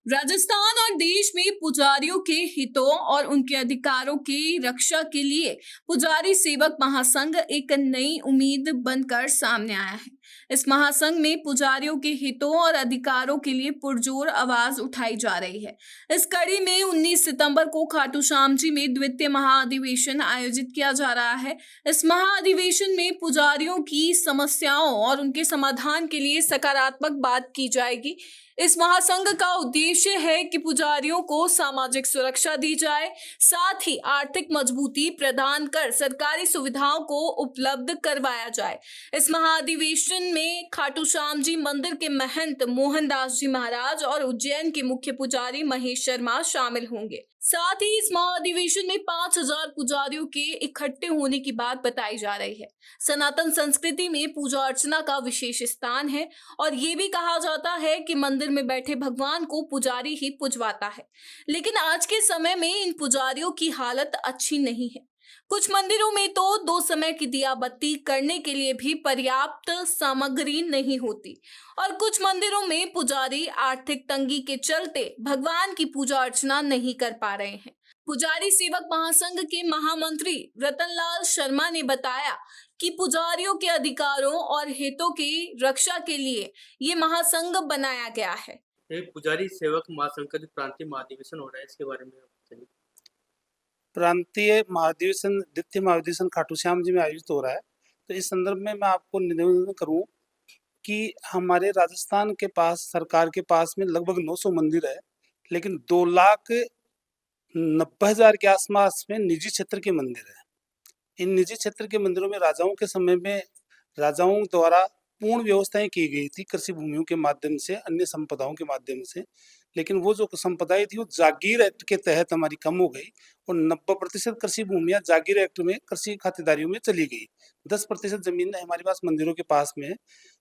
राजस्थान और देश में पुजारियों के हितों और उनके अधिकारों की रक्षा के लिए पुजारी सेवक महासंघ एक नई उम्मीद बनकर सामने आया है। इस महासंघ में पुजारियों के हितों और अधिकारों के लिए पुरजोर आवाज उठाई जा रही है। इस कड़ी में 19 सितंबर को खाटू श्याम जी में द्वितीय महाअधिवेशन आयोजित किया जा रहा है। इस महाअधिवेशन में पुजारियों की समस्याओं और उनके समाधान के लिए सकारात्मक बात की जाएगी। इस महासंघ का उद्देश्य है कि पुजारियों को सामाजिक सुरक्षा दी जाए, साथ ही आर्थिक मजबूती प्रदान कर सरकारी सुविधाओं को उपलब्ध करवाया जाए। इस महाअधिवेशन में खाटू श्याम जी मंदिर के महंत मोहनदास जी महाराज और उज्जैन के मुख्य पुजारी महेश शर्मा शामिल होंगे। साथ ही इस महाअधिवेशन में 5,000 पुजारियों के इकट्ठे होने की बात बताई जा रही है। सनातन संस्कृति में पूजा अर्चना का विशेष स्थान है और ये भी कहा जाता है कि मंदिर में बैठे भगवान को पुजारी ही पुजवाता है। लेकिन आज के समय में इन पुजारियों की हालत अच्छी नहीं है। कुछ मंदिरों में तो 2 समय की दिया बत्ती करने के लिए भी पर्याप्त सामग्री नहीं होती और कुछ मंदिरों में पुजारी आर्थिक तंगी के चलते भगवान की पूजा अर्चना नहीं कर पा रहे हैं। पुजारी सेवक महासंघ के महामंत्री रतनलाल शर्मा ने बताया कि पुजारियों के अधिकारों और हितों की रक्षा के लिए ये महासंघ बनाया गया है। पुजारी सेवक महासंघ का जो प्रांतीय महाधिवेशन हो रहा है, इसके बारे में आप बताइए। प्रांतीय महाधिवेशन द्वितीय महाधिवेशन खाटू श्याम जी में आयोजित हो रहा है। तो इस संदर्भ में मैं आपको निवेदन करूं कि हमारे राजस्थान के पास, सरकार के पास में लगभग 900 मंदिर है, लेकिन 2,90,000 के आसपास में निजी क्षेत्र के मंदिर है। इन निजी क्षेत्र के मंदिरों में राजाओं के समय में राजाओं द्वारा पूर्ण व्यवस्थाएं की गई थी, कृषि भूमियों के माध्यम से, अन्य संपदाओं के माध्यम से। लेकिन वो जो संपदाएं थी वो जागीर एक्ट के तहत हमारी कम हो गई और 90% कृषि भूमियां जागीर एक्ट में कृषि खातेदारियों में चली गई। 10% जमीन हमारे पास मंदिरों के पास में है।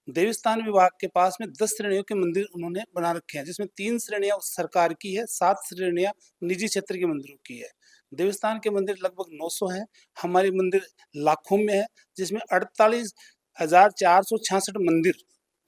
देवस्थान विभाग के पास में 10 श्रेणियों के मंदिर उन्होंने बना रखे हैं, जिसमें 3 श्रेणियां सरकार की है, 7 श्रेणियां निजी क्षेत्र के मंदिरों की है। देवस्थान के मंदिर लगभग 900 हैं, हमारे मंदिर लाखों में है, जिसमें 48,466 मंदिर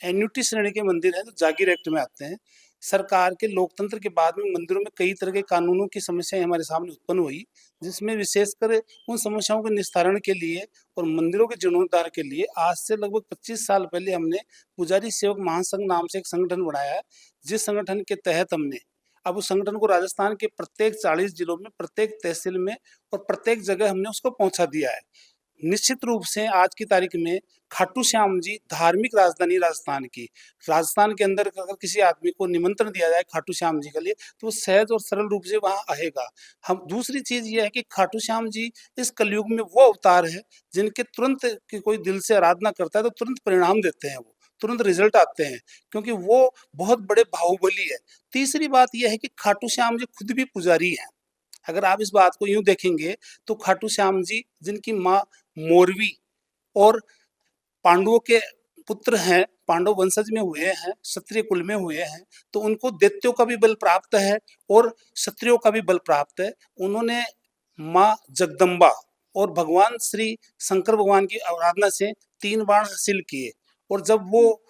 एन्युटी श्रेणी के मंदिर हैं जो जागीर एक्ट में आते हैं। सरकार के लोकतंत्र के बाद में मंदिरों में कई तरह के कानूनों की समस्याएं हमारे सामने उत्पन्न हुई, जिसमें विशेषकर उन समस्याओं के निस्तारण के लिए और मंदिरों के जीर्णोद्धार के लिए आज से लगभग 25 साल पहले हमने पुजारी सेवक महासंघ नाम से एक संगठन बनाया है, जिस संगठन के तहत हमने अब उस संगठन को राजस्थान के प्रत्येक 40 जिलों में, प्रत्येक तहसील में और प्रत्येक जगह हमने उसको पहुंचा दिया है। निश्चित रूप से आज की तारीख में खाटू श्याम जी धार्मिक राजधानी राजस्थान की, राजस्थान के अंदर अगर किसी आदमी को निमंत्रण दिया जाए खाटू श्याम जी के लिए तो वो सहज और सरल रूप से वहां आएगा। हम दूसरी चीज ये है कि खाटू श्याम जी इस कलयुग में वो अवतार है जिनके तुरंत कोई दिल से आराधना करता है तो तुरंत परिणाम देते हैं, वो तुरंत रिजल्ट आते हैं, क्योंकि वो बहुत बड़े बाहुबली है। तीसरी बात यह है कि खाटू श्याम जी खुद भी पुजारी है। अगर आप इस बात को यूं देखेंगे तो खाटू श्याम जी, जिनकी माँ मोरवी और पांडवों के पुत्र हैं, पांडव वंशज में हुए हैं, क्षत्रिय कुल में हुए हैं, तो उनको दैत्यों का भी बल प्राप्त है और क्षत्रियों का भी बल प्राप्त है। उन्होंने माँ जगदम्बा और भगवान श्री शंकर भगवान की आराधना से 3 बाण हासिल किए और जब वो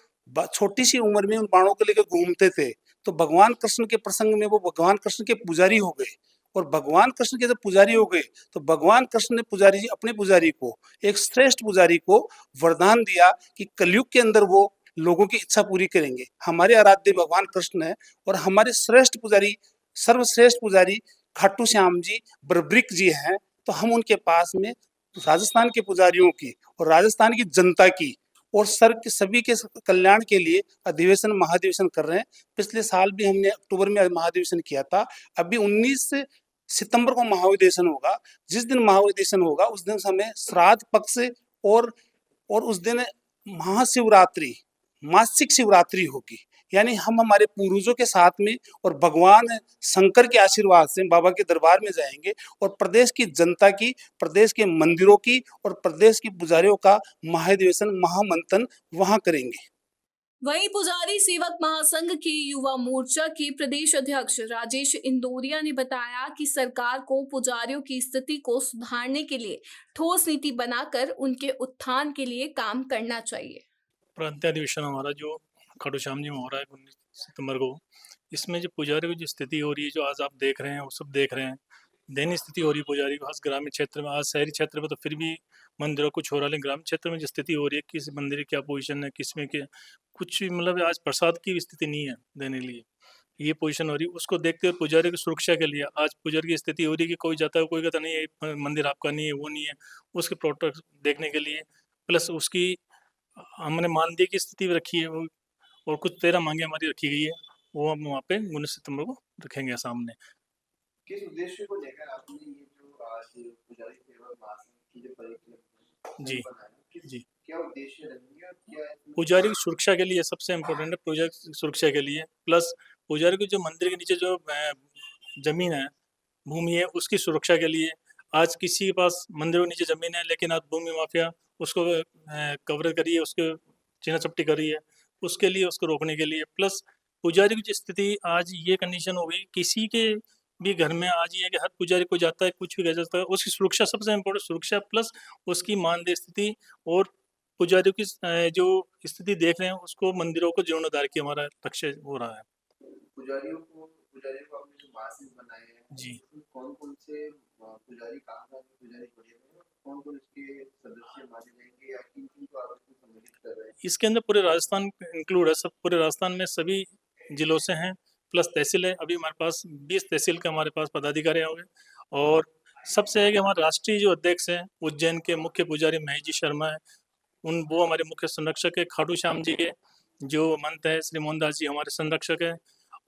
छोटी सी उम्र में उन बाणों को लेकर घूमते थे तो भगवान कृष्ण के प्रसंग में वो भगवान कृष्ण के पुजारी हो गए और भगवान कृष्ण के जब पुजारी हो गए तो भगवान कृष्ण ने पुजारी जी अपने पुजारी को, एक श्रेष्ठ पुजारी को वरदान दिया कि कलयुग के अंदर वो लोगों की इच्छा पूरी करेंगे। हमारे आराध्य भगवान कृष्ण है और हमारे श्रेष्ठ पुजारी, सर्वश्रेष्ठ पुजारी खाटू श्याम जी बरब्रिक जी हैं। तो हम उनके पास में राजस्थान के पुजारियों की और राजस्थान की जनता की और सभी के कल्याण के लिए अधिवेशन महाधिवेशन कर रहे हैं। पिछले साल भी हमने अक्टूबर में महाधिवेशन किया था। अभी 19 सितंबर को महाधिवेशन होगा। जिस दिन महाधिवेशन होगा उस दिन हमें श्राद्ध पक्ष और उस दिन महाशिवरात्रि, मासिक शिवरात्रि होगी। यानी हम हमारे पूर्वजों के साथ में और भगवान शंकर के आशीर्वाद से बाबा के दरबार में जाएंगे और प्रदेश की जनता की, प्रदेश के मंदिरों की और प्रदेश की पुजारियों का महाधिवेशन, महामंथन वहां करेंगे। वहीं पुजारी सेवक महासंघ की युवा मोर्चा के प्रदेश अध्यक्ष राजेश इंदौरिया ने बताया कि सरकार को पुजारियों की स्थिति को सुधारने के लिए ठोस नीति बनाकर उनके उत्थान के लिए काम करना चाहिए। प्रांतीय अधिवेशन हमारा जो खाटू श्याम जी में हो रहा है सितंबर को। इसमें जो पुजारी की जो स्थिति हो रही है, जो आज आप देख रहे हैं, वो सब देख रहे हैं। दयनीय स्थिति हो रही है पुजारी को, खास ग्रामीण क्षेत्र में। आज शहरी क्षेत्र में तो फिर भी मंदिरों को छोड़ा, लेकिन ग्रामीण क्षेत्र में जो स्थिति हो रही है, किस मंदिर की क्या पोजीशन है, किसमें क्या कुछ भी, मतलब आज प्रसाद की भी स्थिति नहीं है देने के लिए। ये पोजीशन हो रही है, उसको देखते हुए पुजारी की सुरक्षा के लिए आज पुजारी की स्थिति हो रही है कि कोई जाता है, कोई कहता नहीं है मंदिर आपका नहीं है, वो नहीं है। उसके प्रोटेक्ट देखने के लिए, प्लस उसकी हमने मानदेय की स्थिति भी रखी है वो, और कुछ 13 मांगे हमारी रखी गई है, वो हम वहाँ पे 19 सितंबर को रखेंगे सामने। किस उद्देश्य को लेकर आपने ये जो आज पुजारी सेवा महासंघ की जो परिक्रमा जी बनाया, जी क्या उद्देश्य रहेंगे और क्या इसमें पुजारी की सुरक्षा के लिए सबसे इम्पोर्टेंट है, पुजारी की सुरक्षा के लिए, प्लस पुजारी को जो मंदिर के नीचे जो जमीन है, भूमि है, उसकी सुरक्षा के लिए। आज किसी के पास मंदिरों के नीचे जमीन है, लेकिन आज भूमि माफिया उसको कवर करिए, उसके छीना चपटी कर रही है, उसके लिए, उसको रोकने के लिए। प्लस पुजारी की जो स्थिति आज ये कंडीशन हो गई, किसी के भी घर में आज ये है कि हर पुजारी को जाता है, कुछ भी कह सकता है, उसकी सुरक्षा सबसे इम्पोर्टेंट, सुरक्षा प्लस उसकी मानदेय स्थिति, और पुजारियों की जो स्थिति देख रहे हैं, उसको मंदिरों को जीर्णोद्धार की हमारा लक्ष्य हो रहा है। पुजारियों को आपने जो महासंघ बनाए हैं, जी। उसमें कौन-कौन से पुजारी कहाँ-कहाँ के पुजारी जुड़े हुए हैं, कौन-कौन इसके सदस्य माने जाएंगे या किन-किन को आप इसमें सम्मिलित कर रहे हैं? इसके अंदर पूरे राजस्थान इंक्लूड है, सब पूरे राजस्थान में सभी जिलों से हैं, प्लस तहसील है। अभी हमारे पास 20 तहसील के हमारे पास पदाधिकारी होंगे, और सबसे है कि हमारे राष्ट्रीय जो अध्यक्ष हैं, उज्जैन के मुख्य पुजारी महेश जी शर्मा है, वो हमारे मुख्य संरक्षक है। खाटू श्याम जी के जो महंत है श्री मोहनदास जी हमारे संरक्षक है,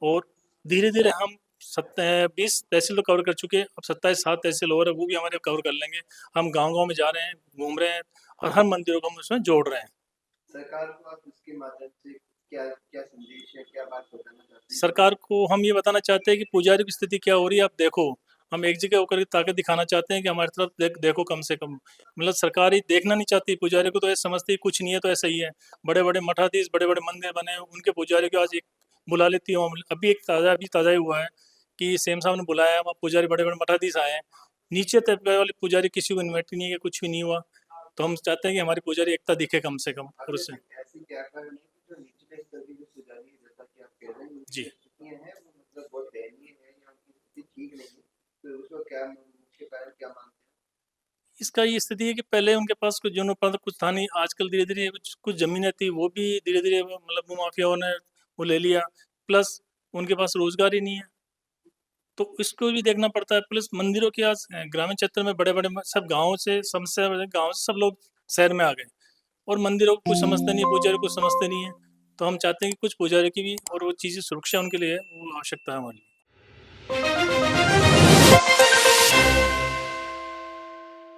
और धीरे धीरे हम 20 तहसील तो कवर कर चुके हैं, अब 27 तहसील और है, वो भी हमारे कवर कर लेंगे। हम गाँव-गाँव में जा रहे हैं, घूम रहे हैं, और हर मंदिरों को हम उसमें जोड़ रहे हैं। सरकार को आप इसके माध्यम से क्या क्या संदेश है, क्या बात बताना चाहते हैं? सरकार को हम ये बताना चाहते हैं कि पुजारी की स्थिति क्या हो रही है, आप देखो। हम एक जगह होकर के ताकत दिखाना चाहते हैं कि हमारी तरफ देखो कम से कम। मतलब सरकार ही देखना नहीं चाहती, पुजारी को तो ऐसे समझती है कुछ नहीं है तो ऐसा ही है। बड़े-बड़े मठाधीश, बड़े-बड़े मंदिर बने हैं, उनके पुजारी को आज एक बुला लेती हूँ। अभी ताज़ा ही हुआ है कि सीएम साहब ने बुलाया, वहाँ पुजारी बड़े-बड़े मठाधीश आए हैं। नीचे तबके वाले पुजारी किसी को इन्वाइट ही नहीं किया, कुछ भी नहीं हुआ। तो हम चाहते हैं कि हमारी पुजारी एकता दिखे कम से कम, और उससे ऐसी क्या कारण है कि जो निचले स्तर की जो पुजारी है, जैसा कि आप कह रहे हैं, उनकी जी। जो स्थितियाँ हैं वो मतलब बहुत दयनीय है या उनकी स्थिति ठीक नहीं है, तो उसका क्या मुख्य कारण क्या मानते हैं? इसका ये स्थिति है कि पहले उनके पास कुछ जो पद कुछ था नहीं, आजकल धीरे-धीरे कुछ ज़मीनें थी, वो भी धीरे-धीरे वो मतलब वो माफियाओं ने वो ले लिया, प्लस उनके पास रोज़गार ही नहीं है। तो इसको भी देखना पड़ता है, प्लस मंदिरों के आज ग्रामीण क्षेत्र में बड़े-बड़े सब गाँव से समस्या, गाँव से सब लोग शहर में आ गए, और मंदिरों को कुछ समझते नहीं है, पुजारी को समझते नहीं है। तो हम चाहते हैं कि कुछ पुजारी की भी और वो चीज़ें सुरक्षा उनके लिए है, वो आवश्यकता है हमारी।